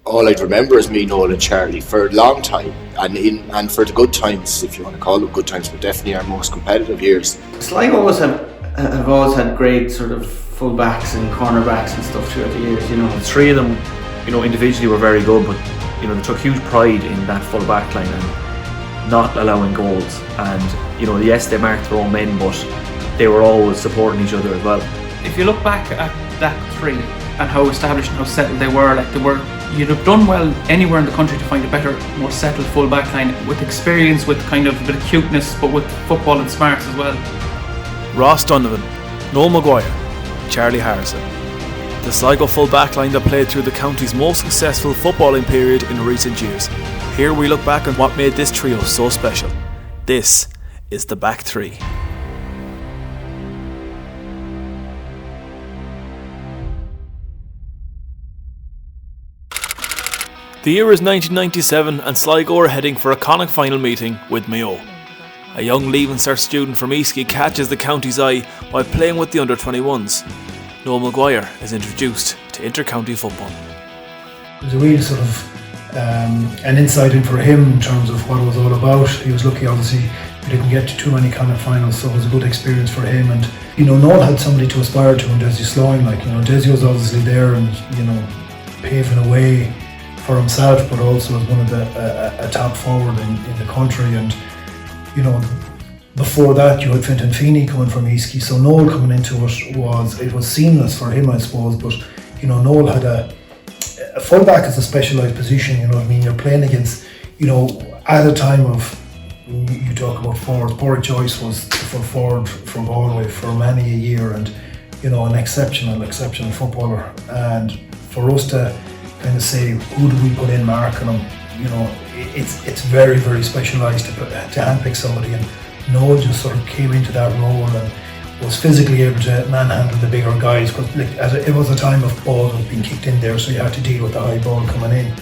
all I'd remember is me, Noel and Charlie for a long time, and for the good times, if you want to call them good times, but definitely our most competitive years. Sligo have always had great sort of full-backs and cornerbacks and stuff throughout the years, you know. The three of them, you know, individually were very good, but you know, they took huge pride in that full-back line and not allowing goals. And you know, yes, they marked their own men, but they were always supporting each other as well. If you look back at that three and how established and how settled you'd have done well anywhere in the country to find a better, more settled full-back line with experience, with kind of a bit of cuteness, but with football and smarts as well. Ross Donovan, Noel McGuire, Charlie Harrison. The Sligo full back line that played through the county's most successful footballing period in recent years. Here we look back on what made this trio so special. This is the back three. The year is 1997 and Sligo are heading for a Connacht final meeting with Mayo. A young Leaving Cert student from Eastleigh catches the county's eye while playing with the under-21s. Noel McGuire is introduced to inter-county football. It was a real sort of an insight in for him in terms of what it was all about. He was lucky, obviously, he didn't get to too many Connacht finals, so it was a good experience for him. And you know, Noel had somebody to aspire to in Desio Sloan. Like, you know, Desio was obviously there and, you know, paving a way for himself, but also as one of a top forward in the country. And you know, before that you had Fintan Feeney coming from Eastleigh, so Noel coming into it was seamless for him, I suppose. But you know, Noel had a fullback is a specialised position, you know what I mean. You're playing against, you know, at a time of, you talk about forwards, Porrick Joyce was for forward from Galway for many a year, and you know, an exceptional footballer. And for us to kind of say, who do we put in marking him, you know, it's very, very specialised to handpick somebody, and Noel just sort of came into that role and was physically able to manhandle the bigger guys, because like, it was a time of balls being kicked in there, so you had to deal with the high ball coming in.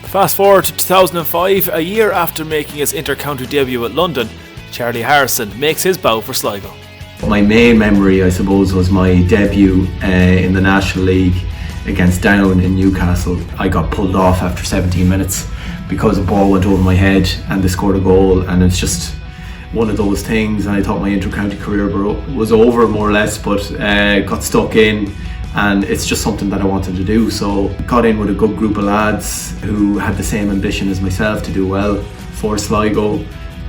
Fast forward to 2005, a year after making his inter-county debut at London, Charlie Harrison makes his bow for Sligo. My main memory, I suppose, was my debut in the National League against Down in Newcastle. I got pulled off after 17 minutes because the ball went over my head and they scored a goal, and it's just one of those things. And I thought my inter-county career was over more or less, but got stuck in, and it's just something that I wanted to do. So got in with a good group of lads who had the same ambition as myself to do well for Sligo,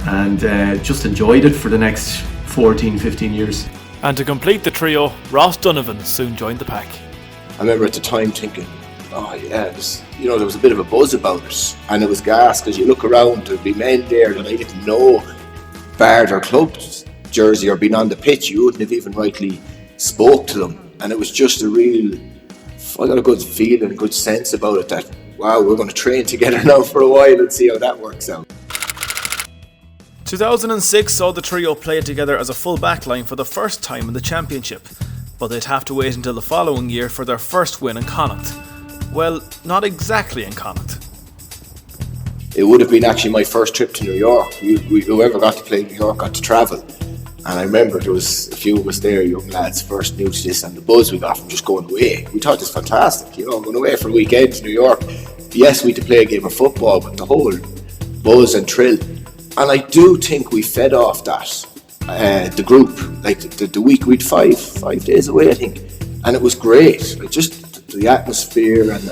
and just enjoyed it for the next 14-15 years. And to complete the trio, Ross Donovan soon joined the pack. I remember at the time thinking, oh yeah, you know, there was a bit of a buzz about it, and it was gas, because you look around, there'd be men there that I didn't know, barred their club jersey or been on the pitch. You wouldn't have even rightly spoke to them, and it was just I got a good feeling, good sense about it, that wow, we're going to train together now for a while and see how that works out. 2006 saw the trio play together as a full back line for the first time in the championship, but they'd have to wait until the following year for their first win in Connacht. Well, not exactly in Connacht. It would have been actually my first trip to New York. Whoever got to play in New York got to travel. And I remember there was a few of us there, young lads, first new to this, and the buzz we got from just going away. We thought it was fantastic, you know, going away for a weekend to New York. Yes, we had to play a game of football, but the whole buzz and thrill. And I do think we fed off that, the group, like the week we'd five days away, I think. And it was great, like just the atmosphere and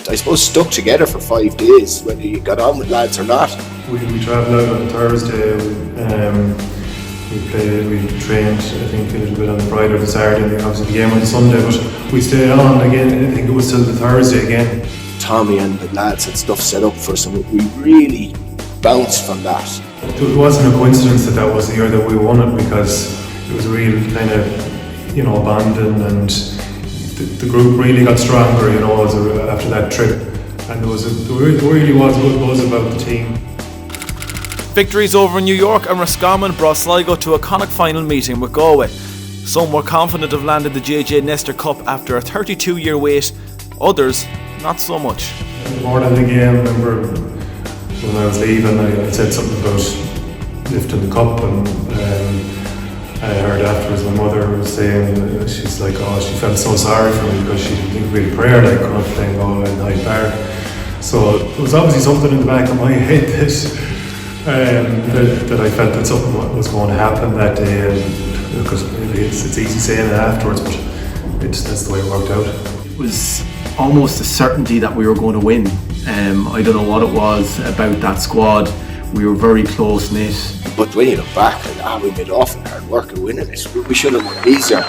I suppose stuck together for 5 days, whether you got on with lads or not. We travelled out on Thursday, we trained, I think, a little bit on the Friday or the Saturday, obviously the game on the Sunday, but we stayed on again, I think it was till the Thursday again. Tommy and the lads had stuff set up for us, and we really bounced from that. It wasn't a coincidence that was the year that we won it, because it was a real kind of, you know, bonding, and the group really got stronger, you know, after that trip, and there really was a good buzz about the team. Victories over New York and Roscommon brought Sligo to a Connacht final meeting with Galway. Some were confident of landing the JJ Nestor Cup after a 32-year wait, others not so much. More than the game, I remember when I was leaving, I said something about lifting the cup, and I heard afterwards my mother was saying, she's like, oh, she felt so sorry for me because she didn't think we had prayer like Connacht playing Galway in Hyde Park. So there was obviously something in the back of my head that I felt that something was going to happen that day, and because it's easy saying it afterwards, but that's the way it worked out. It was almost a certainty that we were going to win. I don't know what it was about that squad. We were very close knit. But when you look back, we made awful hard work of winning it. We should have won it easier.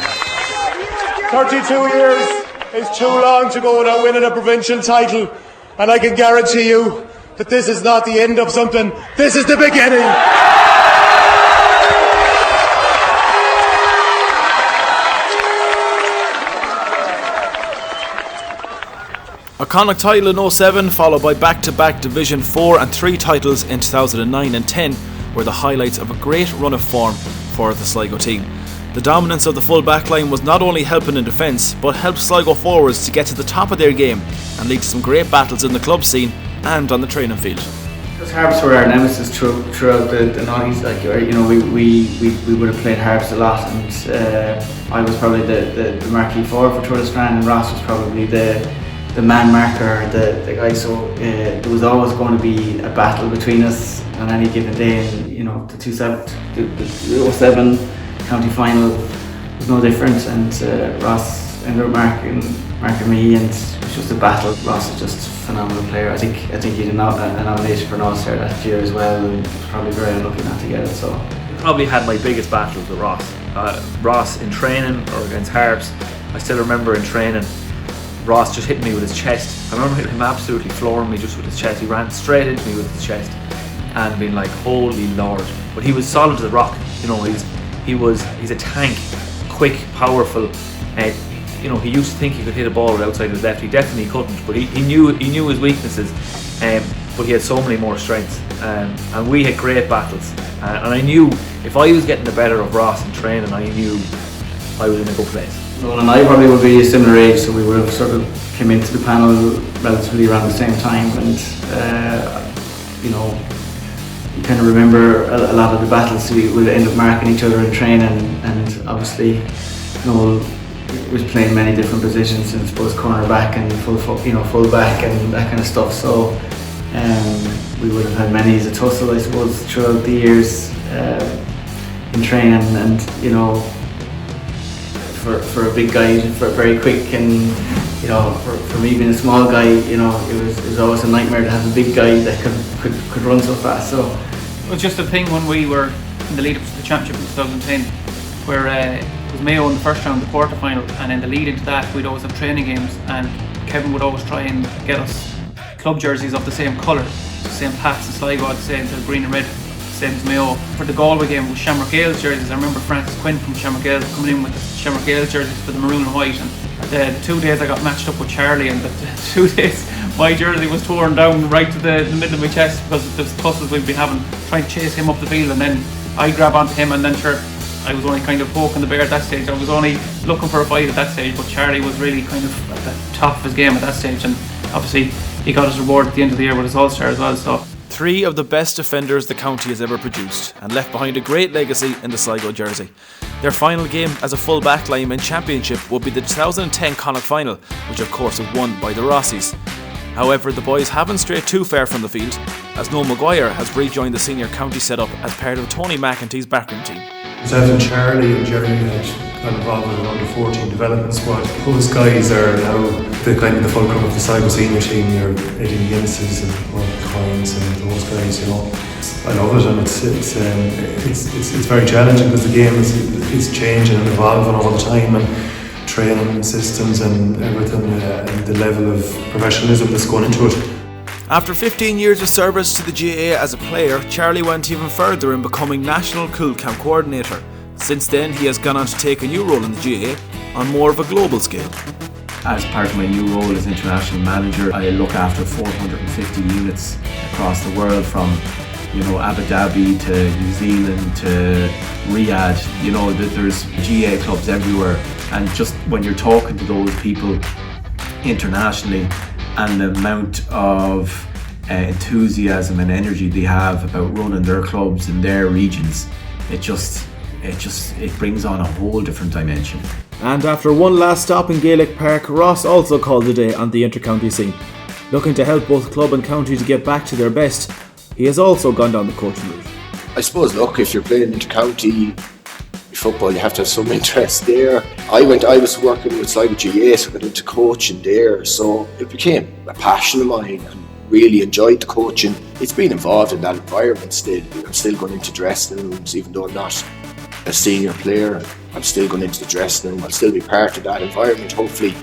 32 years is too long to go without winning a provincial title, and I can guarantee you that this is not the end of something. This is the beginning. A Connacht title in 07, followed by back-to-back Division 4 and 3 titles in 2009 and 10, were the highlights of a great run of form for the Sligo team. The dominance of the full back line was not only helping in defence, but helped Sligo forwards to get to the top of their game and lead to some great battles in the club scene and on the training field. Because Harps were our nemesis throughout the 90s, like, you know, we would have played Harps a lot, and I was probably the marquee forward for Tour Strand, and Ross was probably the man marker, the guy, so there was always going to be a battle between us on any given day, and you know, the 07 county final was no different, and Ross ended up marking me, and it was just a battle. Ross is just a phenomenal player. I think he had a nomination for an All-Star that year as well, and was probably very unlucky not to get it. So Probably had my biggest battles with Ross. Ross in training or against Harps. I still remember in training, Ross just hitting me with his chest. I remember him absolutely flooring me just with his chest. He ran straight into me with his chest and being like, holy Lord. But he was solid as a rock. You know, he's a tank, quick, powerful. You know, he used to think he could hit a ball with outside his left. He definitely couldn't, but he knew his weaknesses. But he had so many more strengths. And we had great battles. And I knew if I was getting the better of Ross in training, I knew I was in a good place. Noel and I probably would be a similar age, so we would have sort of came into the panel relatively around the same time, and you know, you kind of remember a lot of the battles. We would end up marking each other in training, and obviously Noel was playing many different positions, and I suppose cornerback and full back and that kind of stuff. So we would have had many as a tussle, I suppose, throughout the years in training, and you know, for a big guy, for very quick, and you know, for me being a small guy, you know, it was always a nightmare to have a big guy that could run so fast. So it was just a thing when we were in the lead up to the championship in 2010, where it was Mayo in the first round, the quarter final, and in the lead into that we'd always have training games, and Kevin would always try and get us club jerseys of the same colour, the same Pats and Sligo had the same, the green and red, same as Mayo. For the Galway game with Shamrock Gales jerseys, I remember Francis Quinn from Shamrock Gales coming in with the Shamrock Gales jerseys for the maroon and white, and the 2 days I got matched up with Charlie, and the 2 days my jersey was torn down right to the middle of my chest because of the tussles we've been having, trying to chase him up the field, and then I grab onto him, and then sure, I was only kind of poking the bear at that stage. I was only looking for a fight at that stage, but Charlie was really kind of at the top of his game at that stage, and obviously he got his reward at the end of the year with his All-Star as well. So 3 of the best defenders the county has ever produced, and left behind a great legacy in the Sligo jersey. Their final game as a full back line in championship would be the 2010 Connacht final, which of course was won by the Rossies. However, the boys haven't strayed too far from the field, as Noel McGuire has rejoined the senior county setup as part of Tony McEntee's backroom team. Myself and Charlie and Jeremy had got involved with an under 14 development squad. Those guys are now the kind of the fulcrum of the Sligo senior team. Your Eddie McGinnis's and Mark Coynes and those guys, you know. I love it, and it's very challenging because the game is changing and evolving all the time, and training systems and everything, and the level of professionalism that's going into it. After 15 years of service to the GAA as a player, Charlie went even further in becoming National Cool Camp Coordinator. Since then, he has gone on to take a new role in the GAA on more of a global scale. As part of my new role as international manager, I look after 450 units across the world, from Abu Dhabi to New Zealand to Riyadh. You know, there's GAA clubs everywhere, and just when you're talking to those people internationally, and the amount of enthusiasm and energy they have about running their clubs in their regions, it it brings on a whole different dimension. And after one last stop in Gaelic Park, Ross also called the day on the inter-county scene. Looking to help both club and county to get back to their best, he has also gone down the coaching route. I suppose, look, if you're playing inter-county football, you have to have some interest there. I was working with Sligo GAA, so I got into coaching there, so it became a passion of mine and really enjoyed the coaching. It's been involved in that environment still. I'm still going into dressing rooms, even though I'm not a senior player. I'm still going into the dressing room. I'll still be part of that environment. Hopefully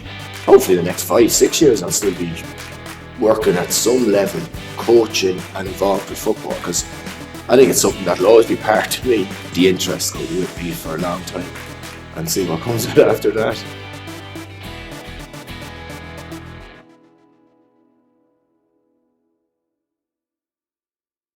the next 5-6 years I'll still be working at some level, coaching and involved with football, because I think it's something that'll always be part of me. The interest will be with me for a long time, and see what comes of it after that.